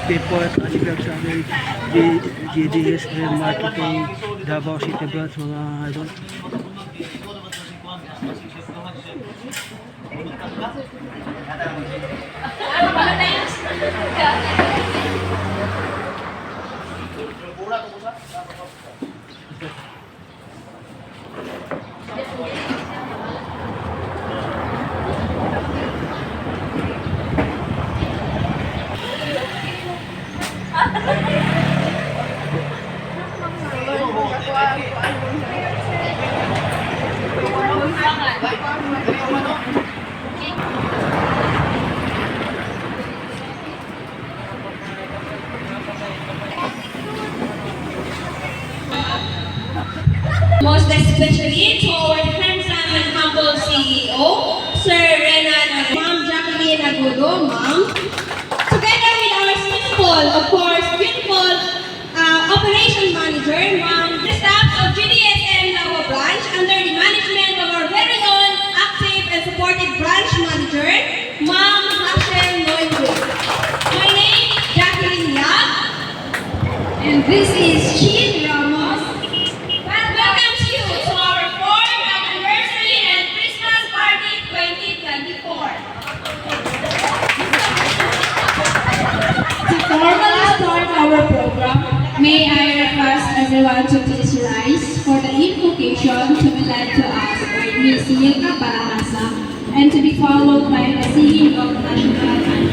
people at anniversary GDS Marketing Davao City Branch mga idol. Most especially to our handsome and humble CEO, Sir Renan, Ma'am Jacqueline Agudo, Ma'am. Together with our simple, of course, beautiful operation manager, Ma'am, the staff of GDSM Davao Branch under the management of our very own active and supportive branch manager, Ma'am Rachel Noywood. My name is Jacqueline Yap, and this is Chin Ramos. Welcome you to our 4th anniversary and Christmas party 2024. To formally start our program, may I request everyone to please rise for the invocation to be led to us by Ms. Yilka Barahasa and to be followed by the singing of national anthem.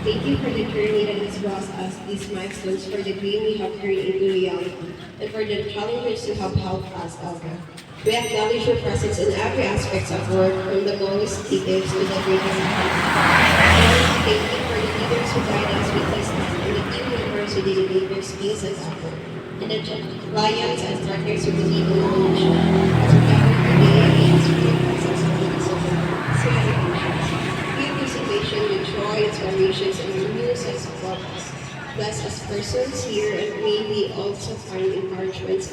Thank you for the journey that has brought us these milestones, for the dream we have turned into reality, and for the challenges you have helped us overcome. We acknowledge your presence in every aspect of work, from the lowest details to the greatest heights. Thank you for the leaders who guide us with wisdom, and the team members who deliver skills and effort, and the clients and partners who believe in our mission. As we gather today, we ask for your presence and lead us over celebrations. Give participation with joy, inspirations, and a new sense of purpose. Bless us persons here, and may we also find encouragement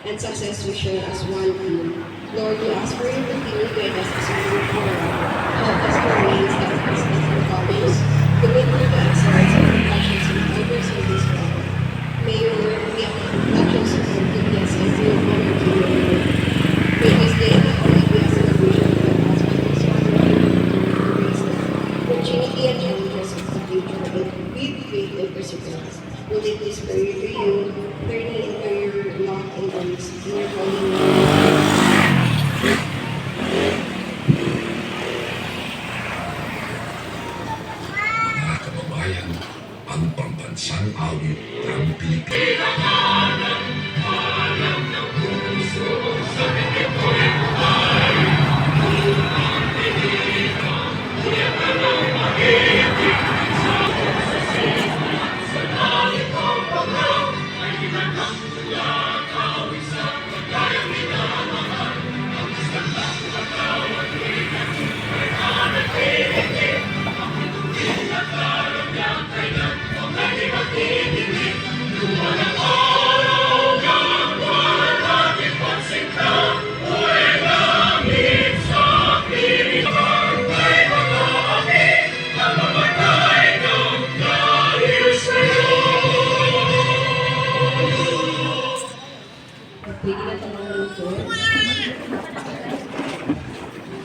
and success we share as one team. Lord, we ask for your continued guidance as we move forward. Help us to remain steadfast in our values, committed to excellence and compassion in others in this world. May your word be a reflection of your goodness and your honor to your name. May this day not only be a celebration of the past, but also a grace, opportunity and challenges of the future, and with faith and perseverance. Will it please pray to you, turning into your love and grace in your holy name. Mga kababayan, ang pambansang awit ng Pilipinas.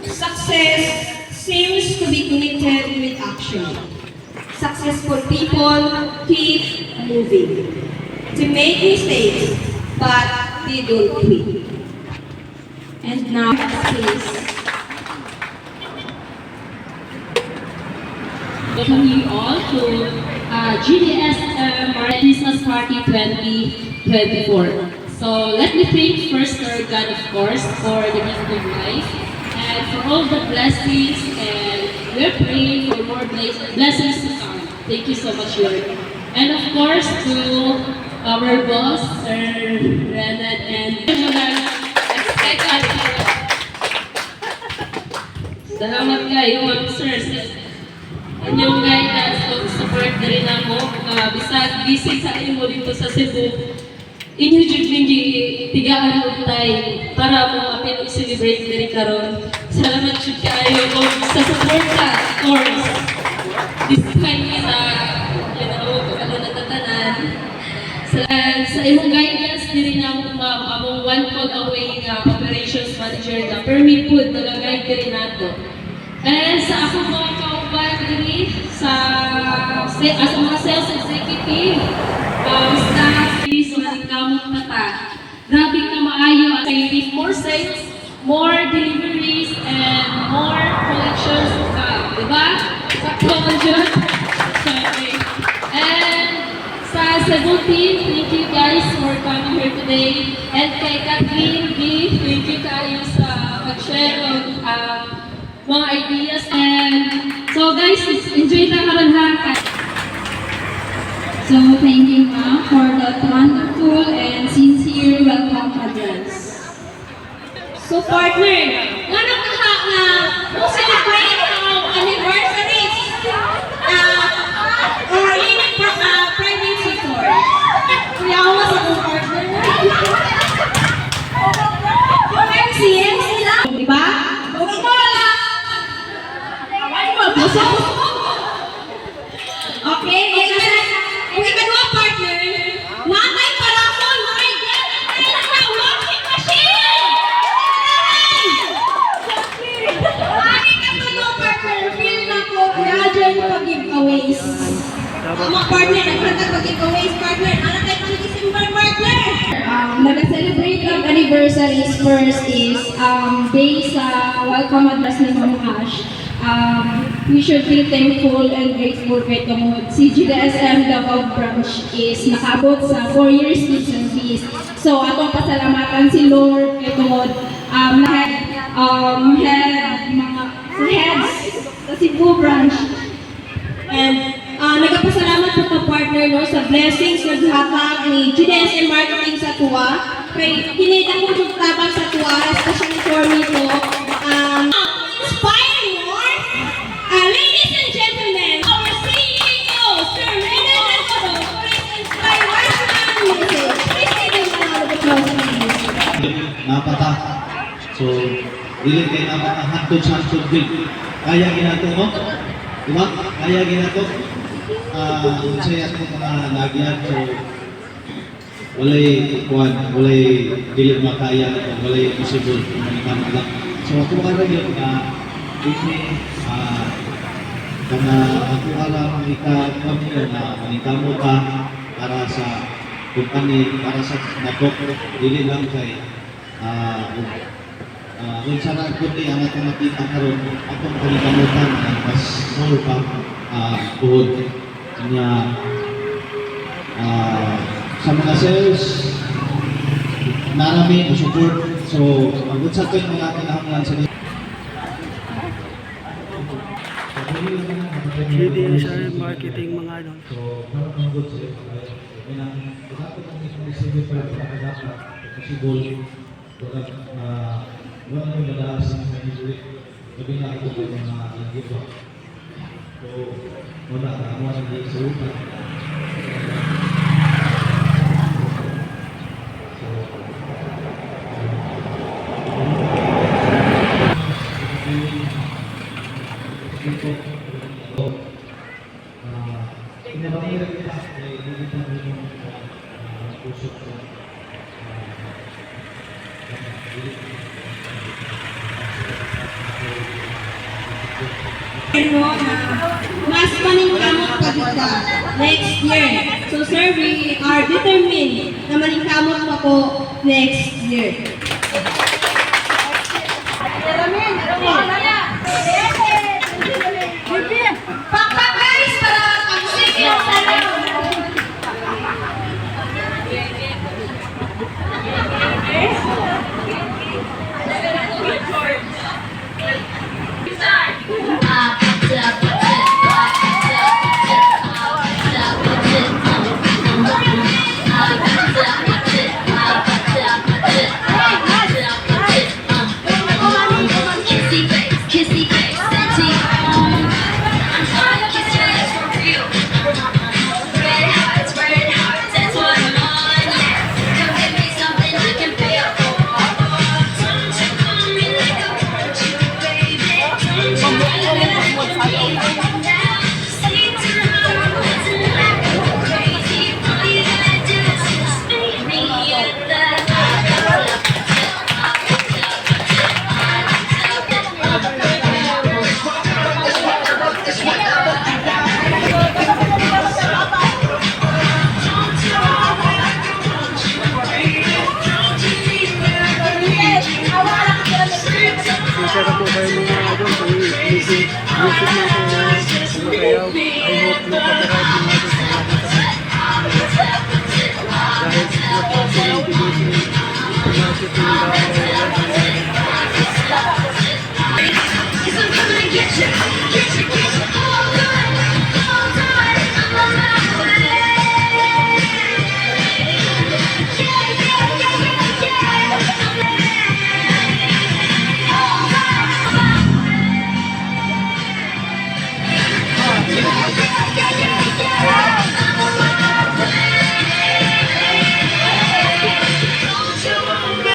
Success seems to be connected with action. Successful people keep moving. They make mistakes, but they don't quit. And now, please. Welcome you all to GDS Christmas Party 2024. So let me thank first our God, of course, for the gift of life and for all the blessings, and we're praying for more blessings to come. Thank you so much, Lord. And of course, to our boss, Sir Renan, and salamat kayo, ma'am, sir. inyong guidance o support na rin ako. Bisag busy sa imo dito sa Cebu. Inyo jud mingi tigaan og time para mo apil i-celebrate diri karon. Salamat jud kaayo og sa suporta, of course. Despite sa ano natatanan. Sa imong guidance diri na ako ma'am, among one call away nga operations manager na permit food nag-guide diri nato. And sa akong mga kauban diri sa as mga sales executive, staff, please maningkamot na ta. Grabe ka maayo at if more sales, more deliveries, and more collections to come. Diba? Sakto ka dyan. Okay. And sa Cebu team, thank you guys for coming here today. And kay Kathleen B, thank you kayo sa pag-share ng mga ideas. And so guys, enjoy na karon ha. So thank you ma'am for that wonderful and sincere welcome address. So partner, ngano ka nga mo celebrate ang anniversary or in private sector? Kuya ako sa akong partner. MCM sila, di ba? Huwag mo lang. Ay mo, buso. Okay, ang ikadwa partner, natay parapon, my God, natay na washing machine! Ang ikadwa partner, feel na ko, gradual pag-giveaways. Mga partner, nagkatag pag-giveaways, partner, ano tayo pang December, partner? Nag-celebrate ng anniversaries first is based sa welcome address ni Ma'am Ash. We should be thankful and grateful kay Tumod. Si GDSM Davao Branch is nakabot sa 4 years kids and fees. So, atong pasalamatan si Lord kay Tumod. Lahat mga heads sa Cebu Branch. And nagpasalamat po ka partner no sa blessings na gihatag ni GDSM Marketing sa tuwa. Kay kinita ko yung tabang sa tuwa, especially for me po. Inspire more. Ladies and gentlemen, our CEO, Sir Renan Nagodo, for his inspirational message. Please give him a round of applause. Napata. So, dili kay napata hantod din. Kaya ginato mo? Diba? Kaya ginato. Unsay ako mga nagyan. So, walay dili makaya, walay possible manitama lang. So, ako nga rin na ini kana ako alam ika-kamyo na manitamo ka para sa kumpanya, para sa nabok, dili lang kay kung sana kundi ang atong makita karon atong kalikamutan ang mas small pa tuhod niya sa mga sales narami support. So agud sa ito yung mga kinahanglan sa GDSM Marketing mga idol. so ang good sa dapat ang isip pa dapat possible wala yung madalas ng manipulate. Gabi na ito yung mga langit ba. So, wala na ang mga naging sa utak. Pinabangirap kita ay lilitan mo yung pusok ko. Mas maningkamot pa kita next year. So sir, we are determined na maningkamot pa po next year. Pakpak guys para pag-sige sa Kissy face, nagtitinda o